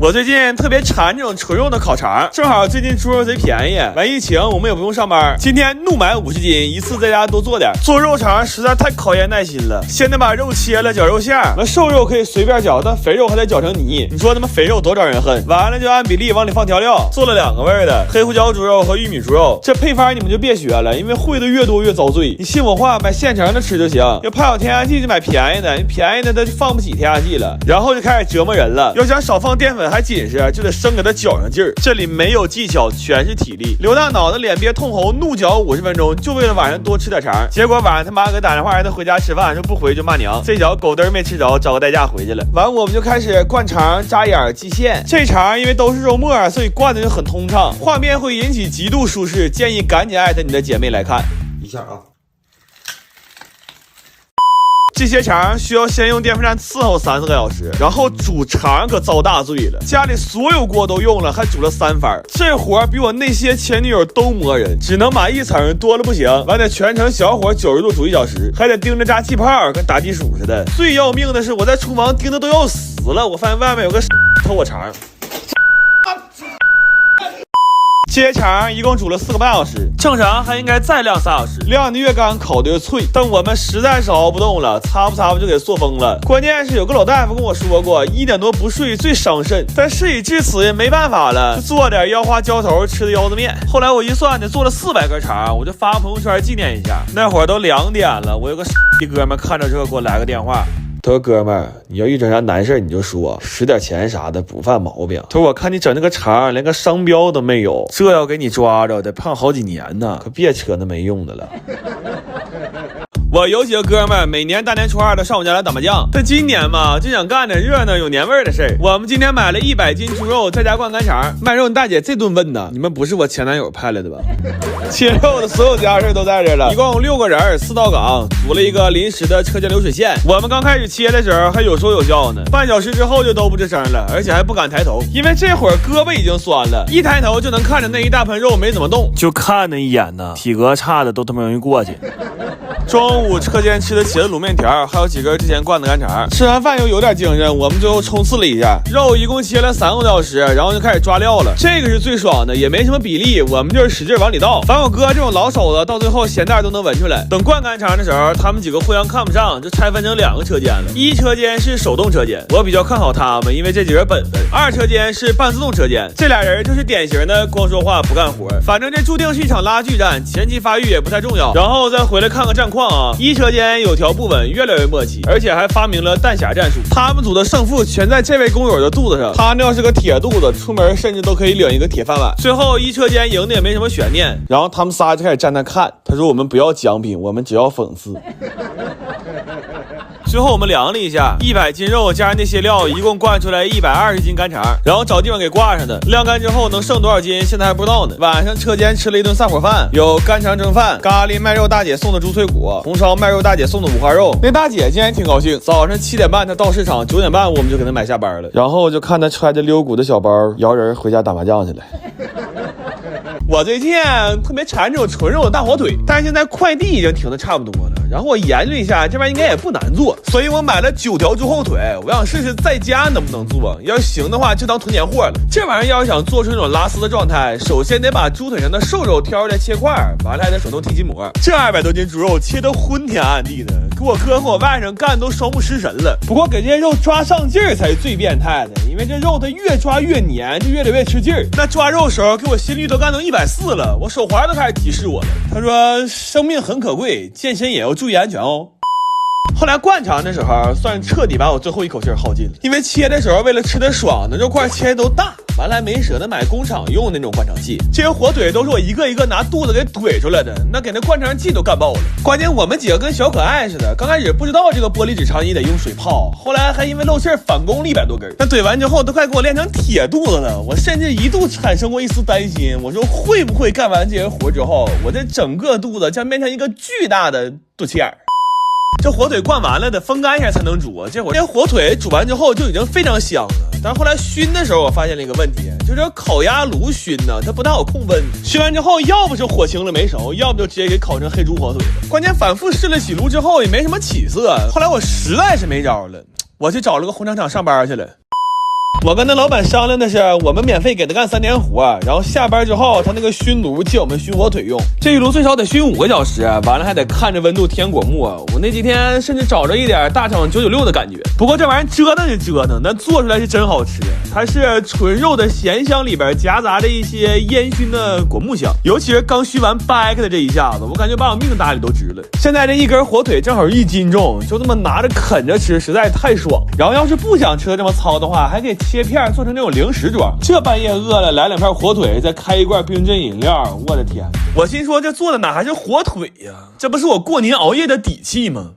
我最近特别馋这种纯肉的烤肠，正好最近猪肉贼便宜，完疫情我们也不用上班，今天怒买50斤，一次在家多做点。做肉肠实在太考验耐心了，先得把肉切了，绞肉馅，完瘦肉可以随便绞，但肥肉还得绞成泥。你说他妈肥肉多招人恨。完了就按比例往里放调料，做了2个味儿的黑胡椒猪肉和玉米猪肉。这配方你们就别学了，因为会的越多越遭罪。你信我话，买现成的吃就行。要怕有添加剂就买便宜的，便宜的它就放不起添加剂了。然后就开始折磨人了，要想少放淀粉还紧实，就得生给它搅上劲儿。这里没有技巧，全是体力。刘大脑的脸憋通红，怒搅50分钟，就为了晚上多吃点肠。结果晚上他妈给打电话让他回家吃饭，说不回就骂娘。这小狗嘚没吃着，找个代驾回去了。完我们就开始灌肠、扎眼、系线。这肠因为都是肉末，所以灌的就很通畅，画面会引起极度舒适，建议赶紧艾特你的姐妹来看一下啊。这些肠需要先用电风扇伺候3-4个小时，然后煮肠可遭大罪了，家里所有锅都用了，还煮了3番，这活比我那些前女友都磨人，只能码1层，多了不行，完得全程小火90度煮1小时，还得盯着炸气泡，跟打地鼠似的。最要命的是我在厨房盯的都要死了，我发现外面有个偷我肠。这些肠一共煮了4个半小时，正常还应该再晾3小时，晾的越干烤的越脆，但我们实在是熬不动了，擦不就给塑封了。关键是有个老大夫跟我说过，1点多不睡最伤肾，但事已至此也没办法了，就做点腰花浇头吃的腰子面。后来我一算得做了400根肠，我就发朋友圈纪念一下。那会儿都2点了，我有个哥们看着这给我来个电话，他说哥们儿，你要遇整啥难事你就说，使点钱啥的不犯毛病。他说我看你整那个肠连个商标都没有，这要给你抓着得胖好几年呢，可别扯那没用的了。我有几个哥们儿每年大年初2都上我家来打麻将，但今年嘛就想干点热闹有年味儿的事儿。我们今天买了100斤猪肉，在家灌干肠。卖肉你大姐这顿问呢，你们不是我前男友派来的吧？切肉的所有家事都在这了，一共6个人4道岗，组了一个临时的车间流水线。我们刚开始切的时候还有说有笑呢，半小时之后就都不吱声了，而且还不敢抬头，因为这会儿胳膊已经酸了，一抬头就能看着那一大盆肉没怎么动，就看那一眼呢，体格差的都他妈容易过去。中午车间吃的茄子卤面条，还有几根之前灌的干肠。吃完饭又有点精神，我们最后冲刺了一下，肉一共切了3个多小时，然后就开始抓料了。这个是最爽的，也没什么比例，我们就是使劲往里倒。反正我哥这种老手子，到最后咸淡都能闻出来。等灌干肠的时候，他们几个互相看不上，就拆分成2个车间了。1车间是手动车间，我比较看好他们，因为这几人本分。2车间是半自动车间，这俩人就是典型的光说话不干活，反正这注定是一场拉锯战，前期发育也不太重要。然后再回来看看战况啊，1车间有条不紊，越来越默契，而且还发明了弹匣战术。他们组的胜负全在这位工友的肚子上，他那要是个铁肚子，出门甚至都可以领一个铁饭碗。最后1车间赢的也没什么悬念，然后他们仨就开始站那看。他说我们不要奖品，我们只要讽刺。最后我们量了一下，100斤肉加上那些料，一共灌出来120斤干肠，然后找地方给挂上的。晾干之后能剩多少斤，现在还不知道呢。晚上车间吃了一顿散伙饭，有干肠蒸饭、咖喱卖肉大姐送的猪脆骨、红烧卖肉大姐送的五花肉。那大姐今天挺高兴，早上7点半她到市场，9点半我们就给她买下班了。然后就看她揣着溜骨的小包，摇人回家打麻将去了。我最近特别馋这种纯肉的大火腿，但是现在快递已经停的差不多了。然后我研究一下，这边应该也不难做，所以我买了9条猪后腿，我想试试在家能不能做，要是行的话就当囤年货了。这玩意儿要是想做出那种拉丝的状态，首先得把猪腿上的瘦肉挑出来切块，完了还得手动剔筋膜。这200多斤猪肉切得昏天暗地的，给我哥和我外甥干都双目失神了。不过给这些肉抓上劲儿才是最变态的，因为这肉它越抓越黏，就越来越吃劲儿。那抓肉时候给我心率都干到140了，我手环都开始提示我了。他说生命很可贵，健身也要注意安全哦。后来灌肠的时候算彻底把我最后一口气耗尽了，因为切的时候为了吃的爽，那肉块切的都大，完了还没舍得买工厂用那种灌肠器。这些火腿都是我一个一个拿肚子给怼出来的，那给那灌肠器都干爆了。关键我们几个跟小可爱似的，刚开始不知道这个玻璃纸肠衣得用水泡，后来还因为漏气返工了100多根。那怼完之后都快给我练成铁肚子了，我甚至一度产生过一丝担心，我说会不会干完这些活之后，我这整个肚子将变成一个巨大的肚脐眼。这火腿灌完了得风干一下才能煮，这会儿这火腿煮完之后就已经非常香了。但是后来熏的时候我发现了一个问题，就是烤鸭炉熏呢它不太好控温，熏完之后要不是火轻了没熟，要不就直接给烤成黑猪火腿了。关键反复试了几炉之后也没什么起色，后来我实在是没招了，我去找了个红场厂上班去了。我跟那老板商量的是，我们免费给他干3天活，然后下班之后他那个熏炉借我们熏火腿用，这一炉最少得熏5个小时，完了还得看着温度添果木。我那几天甚至找着一点大厂996的感觉。不过这玩意儿折腾是折腾，但做出来是真好吃。它是纯肉的咸香里边夹杂着一些烟熏的果木香，尤其是刚熏完掰开的这一下子，我感觉把我命搭里都值了。现在这一根火腿正好1斤重，就这么拿着啃着吃，实在太爽。然后要是不想吃的这么糙的话，还可以切片做成那种零食装。这半夜饿了，来2片火腿，再开一罐冰镇饮料，我的天！我心说这做的哪还是火腿呀？这不是我过年熬夜的底气吗？